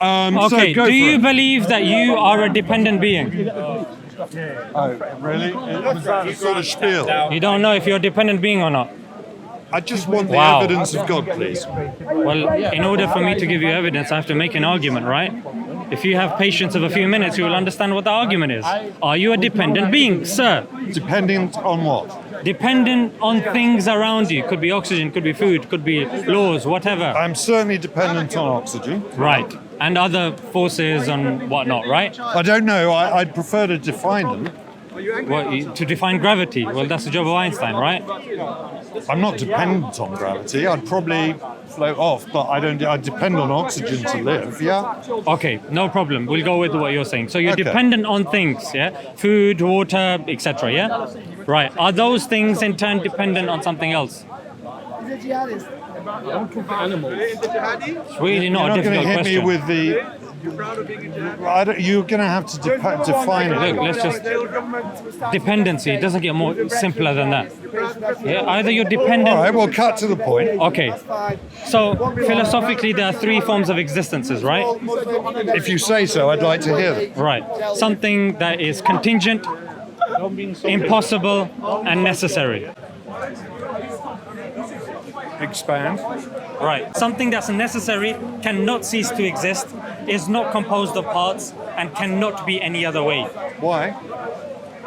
Okay, do you believe that you are a dependent being? Oh, really? Was that the sort of spiel? You don't know if you're a dependent being or not? I just want the Wow. evidence of God, please. Well, in order for me to give you evidence, I have to make an argument, right? If you have patience of a few minutes, you will understand what the argument is. Are you a dependent being, sir? Dependent on what? Dependent on things around you. Could be oxygen, could be food, could be laws, whatever. I'm certainly dependent on oxygen. Right. And other forces and whatnot, right? I don't know. I'd prefer to define them. What, to define gravity? Well, that's the job of Einstein, right? I'm not dependent on gravity. I'd probably float off, but I depend on oxygen to live, yeah? Okay, no problem. We'll go with what you're saying. So you're Okay. dependent on things, yeah? Food, water, etc., yeah? Right. Are those things in turn dependent on something else? It's really not You're a not going to difficult hit question. me with the... You're going to have to define it. Look, let's just... Dependency, it doesn't get more simpler than that. Yeah, either you're dependent... All right, we'll cut to the point. Okay. So, philosophically, there are three forms of existences, right? If you say so, I'd like to hear them. Right. Something that is contingent, impossible, and necessary. Expand. Right. Something that's necessary, cannot cease to exist, is not composed of parts, and cannot be any other way. Why?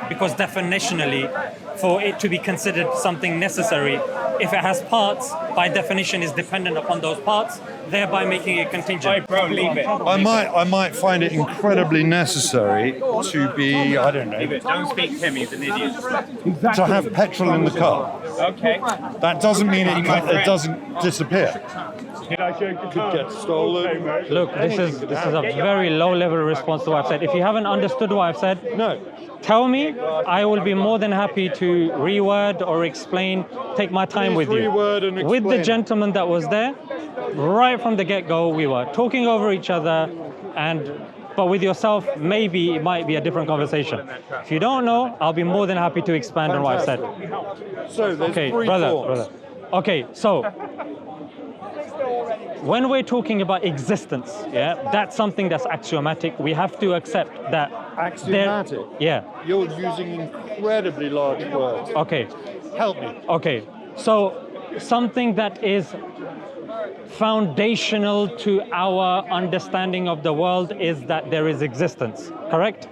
Because definitionally, for it to be considered something necessary, if it has parts, by definition is dependent upon those parts, thereby making it contingent. Bro, leave it. I might find it incredibly necessary to be, I don't Leave know, it. Don't speak to him. He's an idiot. to have petrol in the car. Okay. That doesn't mean it doesn't disappear. Could get stolen. Look, this is a very low-level response to what I've said. If you haven't understood what I've said, No. tell me. I will be more than happy to reword or explain. Take my time Please with you. reword and With the explain. gentleman that was there, right from the get-go, we were talking over each other, but with yourself, maybe it might be a different conversation. If you don't know, I'll be more than happy to expand on what I've said. So there's Okay, three brother. forms. Okay, so when we're talking about existence, yeah, that's something that's axiomatic. We have to accept that. Axiomatic? Yeah. You're using incredibly large words. Okay. Help me. Okay. So something that is foundational to our understanding of the world is that there is existence. Correct?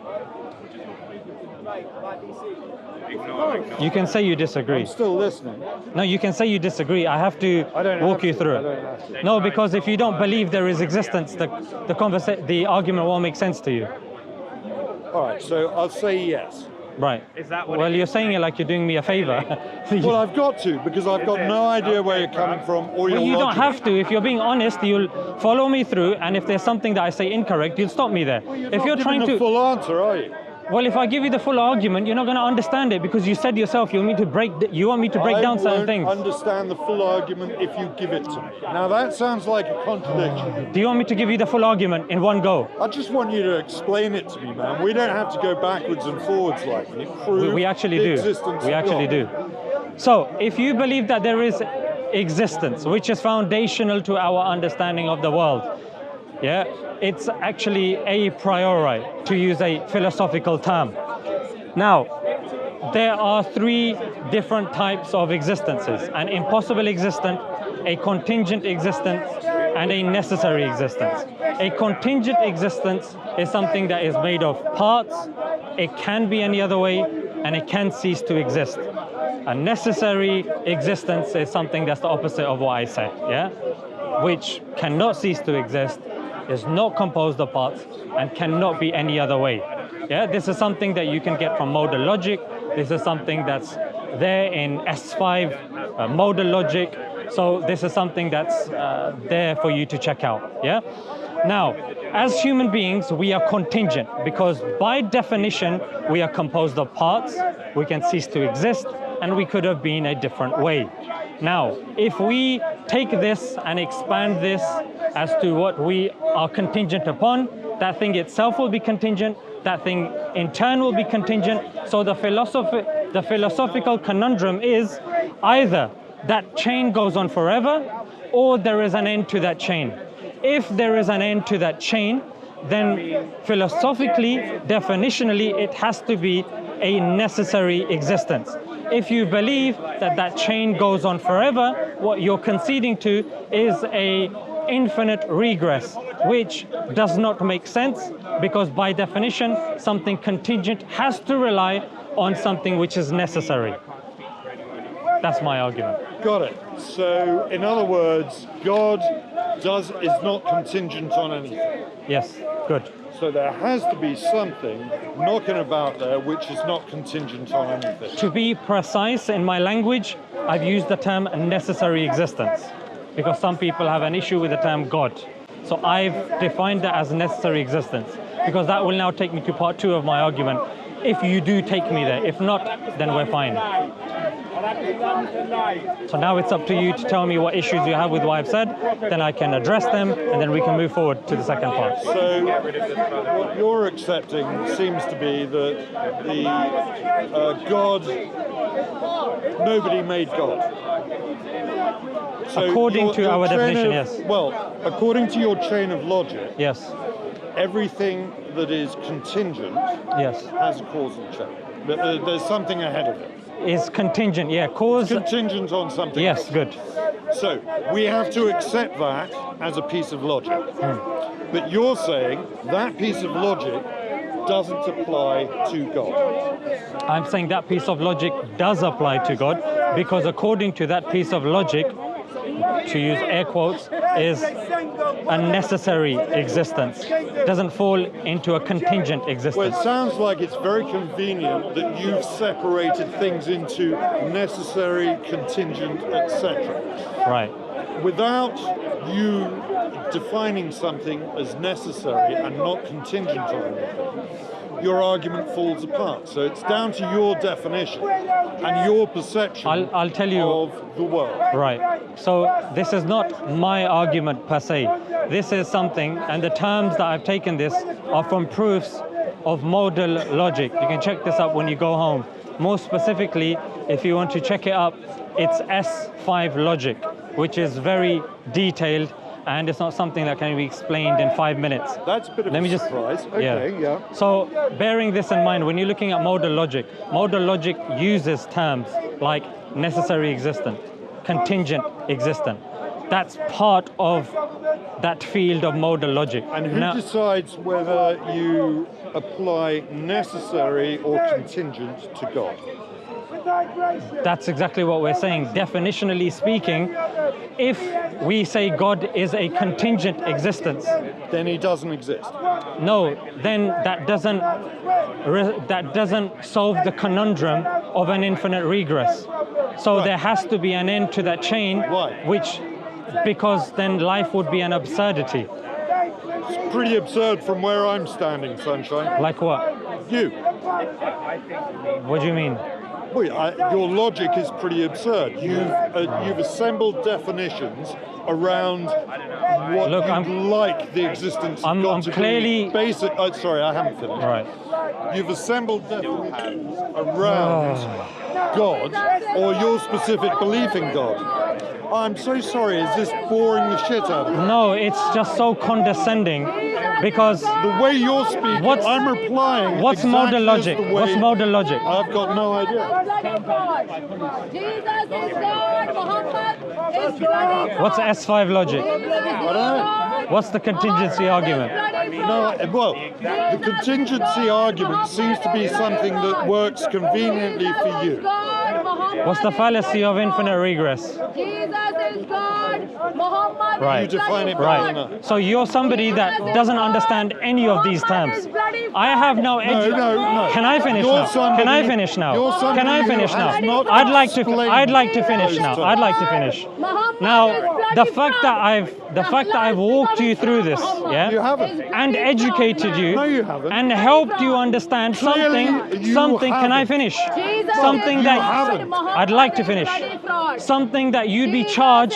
You can say you disagree. I'm still listening. No, you can say you disagree. I have to I don't walk have you to. through I don't it. have to. No, because if you don't believe there is existence, the argument won't make sense to you. All right, so I'll say yes. Right. Is that what Well, it you're saying it like you're doing me a favor. Well, I've got to, because I've got no idea where you're coming from or your Well, you don't logic. have to. If you're being honest, you'll follow me through, and if there's something that I say incorrect, you'll stop me there. If you're not trying giving to... a full answer, are you? Well, if I give you the full argument, you're not going to understand it because you said yourself you want me to break down certain things. I won't understand the full argument if you give it to me. Now that sounds like a contradiction. Do you want me to give you the full argument in one go? I just want you to explain it to me, man. We don't have to go backwards and forwards like me. Prove We actually the do. existence We of actually God. do. So, if you believe that there is existence, which is foundational to our understanding of the world, yeah, it's actually a priori, to use a philosophical term. Now, there are three different types of existences: an impossible existence, a contingent existence, and a necessary existence. A contingent existence is something that is made of parts, it can be any other way, and it can cease to exist. A necessary existence is something that's the opposite of what I said, yeah? Which cannot cease to exist, is not composed of parts, and cannot be any other way. Yeah, this is something that you can get from modal logic. This is something that's there in S5 modal logic. So this is something that's there for you to check out. Yeah. Now, as human beings, we are contingent because by definition, we are composed of parts. We can cease to exist, and we could have been a different way. Now, if we take this and expand this as to what we are contingent upon, that thing itself will be contingent, that thing in turn will be contingent. So the philosophical conundrum is either that chain goes on forever or there is an end to that chain. If there is an end to that chain, then philosophically, definitionally, it has to be a necessary existence. If you believe that that chain goes on forever, what you're conceding to is a infinite regress, which does not make sense, because by definition, something contingent has to rely on something which is necessary. That's my argument. Got it. So, in other words, God is not contingent on anything. Yes, good. So there has to be something knocking about there which is not contingent on anything. To be precise in my language, I've used the term necessary existence, because some people have an issue with the term God. So I've defined that as necessary existence, because that will now take me to part 2 of my argument. If you do take me there, if not, then we're fine. So now it's up to you to tell me what issues you have with what I've said, then I can address them, and then we can move forward to the second part. So what you're accepting seems to be that the God, nobody made God. So According to our definition, yes. Well, according to your chain of logic, Yes, everything that is contingent yes. has a causal chain. There's something ahead of it. Is contingent, yeah, cause. Contingent on something Yes, else. good. So we have to accept that as a piece of logic. But you're saying that piece of logic doesn't apply to God. I'm saying that piece of logic does apply to God, because according to that piece of logic, to use air quotes, is a necessary existence. Doesn't fall into a contingent Well, existence. it sounds like it's very convenient that you've separated things into necessary, contingent, etc. Right. Without you defining something as necessary and not contingent on anything, your argument falls apart. So it's down to your definition and your perception I'll tell you. of the world. Right. So this is not my argument per se. This is something, and the terms that I've taken this are from proofs of modal logic. You can check this up when you go home. More specifically, if you want to check it up, it's S5 logic, which is very detailed, and it's not something that can be explained in 5 minutes. That's a bit of Let a me just- surprise. Okay, yeah. So bearing this in mind, when you're looking at modal logic uses terms like necessary existent, contingent existent. That's part of that field of modal logic. And who Now, decides whether you apply necessary or contingent to God? that's exactly what we're saying. Definitionally speaking, if we say God is a contingent existence, Then he doesn't exist. no, then that doesn't solve the conundrum of an infinite regress. So Right. there has to be an end to that chain. Why? Because then life would be an absurdity. It's pretty absurd from where I'm standing, Sunshine. Like what? You. What do you mean? Well, your logic is pretty absurd. You've assembled definitions around what Look, you'd like the existence of I'm God to clearly- be. Basic. Sorry, I haven't finished. Right. You've assembled definitions around God or your specific belief in God. I'm so sorry. Is this boring the shit out of you? No, it's just so condescending, because The way you're speaking, What's- I'm replying. what's exactly modal logic? as the way What's modal logic? I've got no idea. Jesus is God, Muhammad is bloody. What's S5 logic? I don't know. What's the contingency argument? No, well, the contingency argument seems to be something that works conveniently for you. What's the fallacy of infinite regress? Jesus is God, Muhammad Right. You define it better Right. than us. So you're somebody that doesn't understand any of these terms. I have no No. Can I finish You're now? somebody- Can I finish now? you're somebody Can I who finish has now? not I'd like to explained finish those now. terms. I'd like to finish. Now, the fact that I've walked you through this, yeah? You haven't. And educated you. No, you haven't. And helped you understand Clearly, something. you Something. Can I haven't. finish? Jesus Something is that God, I'd like to finish. Something that you'd be charged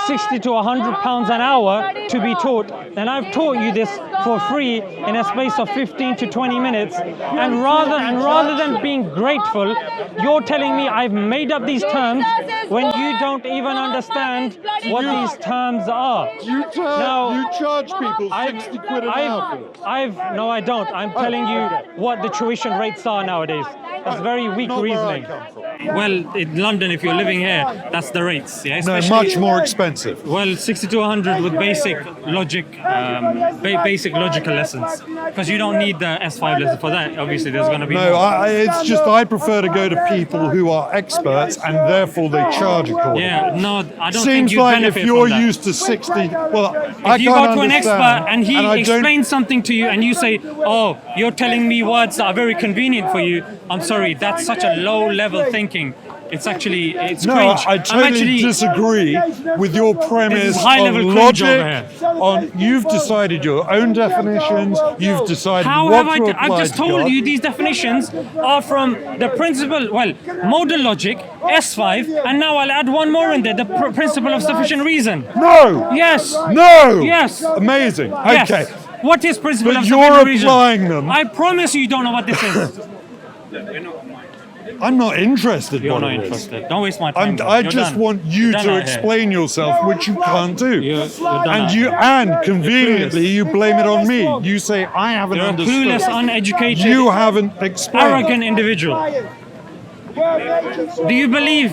60 to 100 pounds an hour to be taught. And I've taught you this for free in a space of 15 to 20 minutes, and rather than being grateful, you're telling me I've made up these terms when you don't even understand what these terms are. You charge people 60 quid an hour for this. No, I don't. I'm telling you what the tuition rates are nowadays. That's very weak Not reasoning. where I come from. Well, in London, if you're living here, that's the rates. Yeah, No, especially, much more expensive. Well, 60 to 100 with basic logic, basic logical lessons. Because you don't need the S5 lesson for that. Obviously, there's going to be No, more. it's just I prefer to go to people who are experts and therefore they charge accordingly. Yeah, no, I don't think Seems you like benefit if you're from that. used to 60, well, I If you can't go to an expert understand, and he I don't- explains something to you and you say, oh, you're telling me words that are very convenient for you, I'm sorry, that's such a low level thinking. It's No, cringe. I totally disagree with your premise high-level on cringe over logic. You've decided your own definitions. You've decided How what have to I? apply I've just to told God. you these definitions are from the principle, well, modal logic, S5, and now I'll add one more in there, the principle of sufficient reason. No. Yes. No. Yes. Amazing. Yes. Okay. What is principle But of you're sufficient reason? applying them. I promise you don't know what this is. I'm not interested. You're what not it is. interested. Don't waste my time. I You're just done. want you You're done to out explain yourself, which you can't do. You're done out And conveniently you blame it on me. You say I haven't You're a understood. clueless, uneducated, You haven't explained. arrogant individual. Do you believe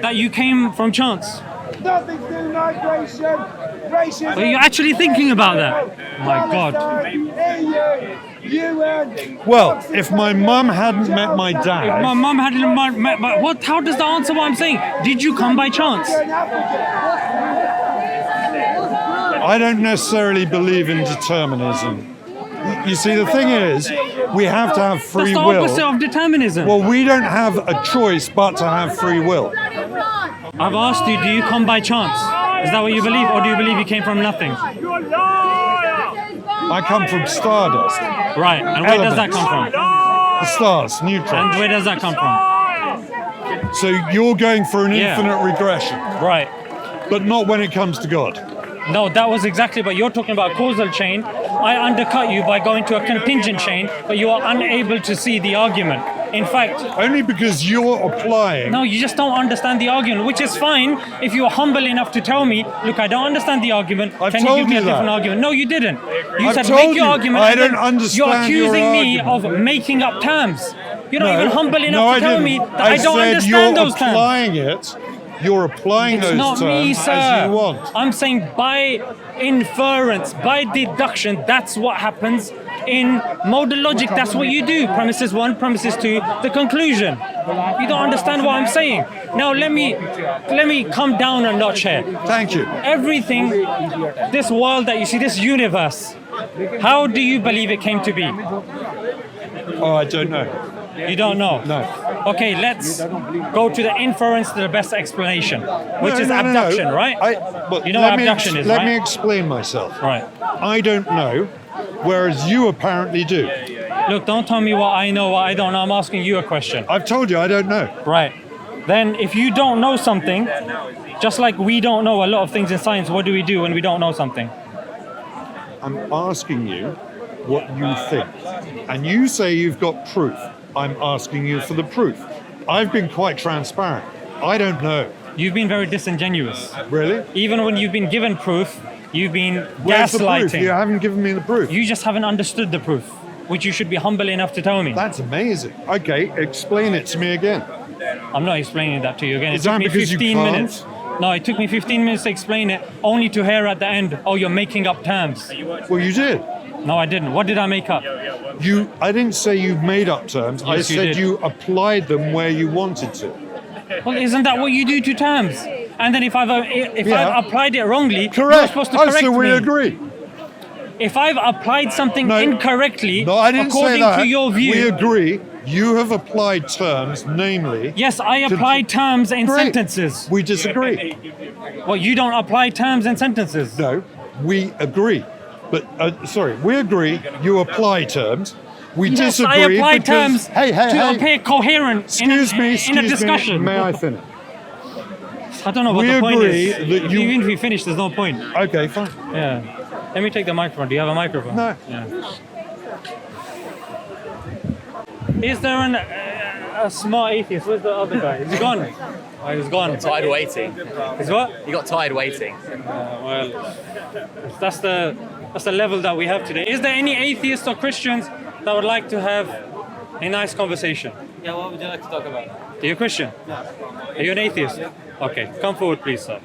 that you came from chance? Nothing to do with migration, racism. Are you actually thinking about that? Oh my God. EU, UN. Well, if my mum hadn't met my dad, My mum had met my... What? How does that answer what I'm saying? Did you come by chance? I don't necessarily believe in determinism. You see, the thing is, we have to have free That's the will. opposite of determinism. Well, we don't have a choice but to have free will. I've asked you, do you come by chance? Is that what you believe, or do you believe you came from nothing? I come from stardust. Right, and where does that Elements. come from? The stars, And neutrons. where does that come from? So you're going for an Yeah. infinite regression, Right. but not when it comes to God. No, that was exactly, but you're talking about causal chain. I undercut you by going to a contingent chain, but you are unable to see the argument. In fact, Only because you're applying. no, you just don't understand the argument, which is fine if you are humble enough to tell me, look, I don't understand the argument. I've Can you told give me a you different that. argument? No, you didn't. You I've said told make your you. argument. I and then don't understand You're your accusing me argument. of making up terms. You're not No. even humble No, enough I to tell didn't. me that I don't said understand you're those terms. applying it. You're applying It's those not terms me, sir. as you want. I'm saying by inference, by deduction, that's what happens in modal logic. That's what you do. Premises one, premises two, the conclusion. You don't understand what I'm saying. Now let me come down a notch here. Thank you. Everything, this world that you see, this universe, how do you believe it came to be? Oh, I don't know. You don't know? No. Okay, let's go to the inference to the best explanation, which is No. abduction, right? But You know let what me abduction is, Let right? me explain myself. Right. I don't know, whereas you apparently do. Look, don't tell me what I know, what I don't know. I'm asking you a question. I've told you I don't know. Right. Then if you don't know something, just like we don't know a lot of things in science, what do we do when we don't know something? I'm asking you what you think. And you say you've got proof. I'm asking you for the proof. I've been quite transparent. I don't know. You've been very disingenuous. Really? Even when you've been given proof, you've been Where's the proof? gaslighting. You haven't given me the proof. You just haven't understood the proof, which you should be humble enough to tell me. That's amazing. Okay, explain it to me again. I'm not explaining that to you again. Is It took that me because you 15 can't? minutes. No, it took me 15 minutes to explain it, only to hear at the end, oh, you're making up terms. Well, you did. No, I didn't. What did I make up? I didn't say you made up terms. I Yes, you said did. you applied them where you wanted to. Well, isn't that what you do to terms? And then if Yeah. I've applied it wrongly, you're Correct. supposed to correct so we me. agree. If I've applied something No. incorrectly, No, I didn't say according that. to your view, We agree. You have applied terms, namely. yes, I apply terms in Great. sentences. We disagree. Well, you don't apply terms in sentences. No, we agree. But sorry, we agree. You apply terms. We Yes, disagree. I apply because, terms Hey, hey, to hey. appear coherent Excuse me. in a discussion. May I finish? I don't know what We the point agree is. that you- Even if you finish, there's no point. Okay, fine. Yeah. Let me take the microphone. Do you have a microphone? No. Yeah. Is there a smart atheist? Where's the other guy? He's gone. Oh, he's gone. Tired waiting. He's what? You got tired waiting. Well, that's the level that we have today. Is there any atheists or Christians that would like to have a nice conversation? Yeah, what would you like to talk about? Are you a Christian? No. Are you an atheist? Okay, come forward, please, sir.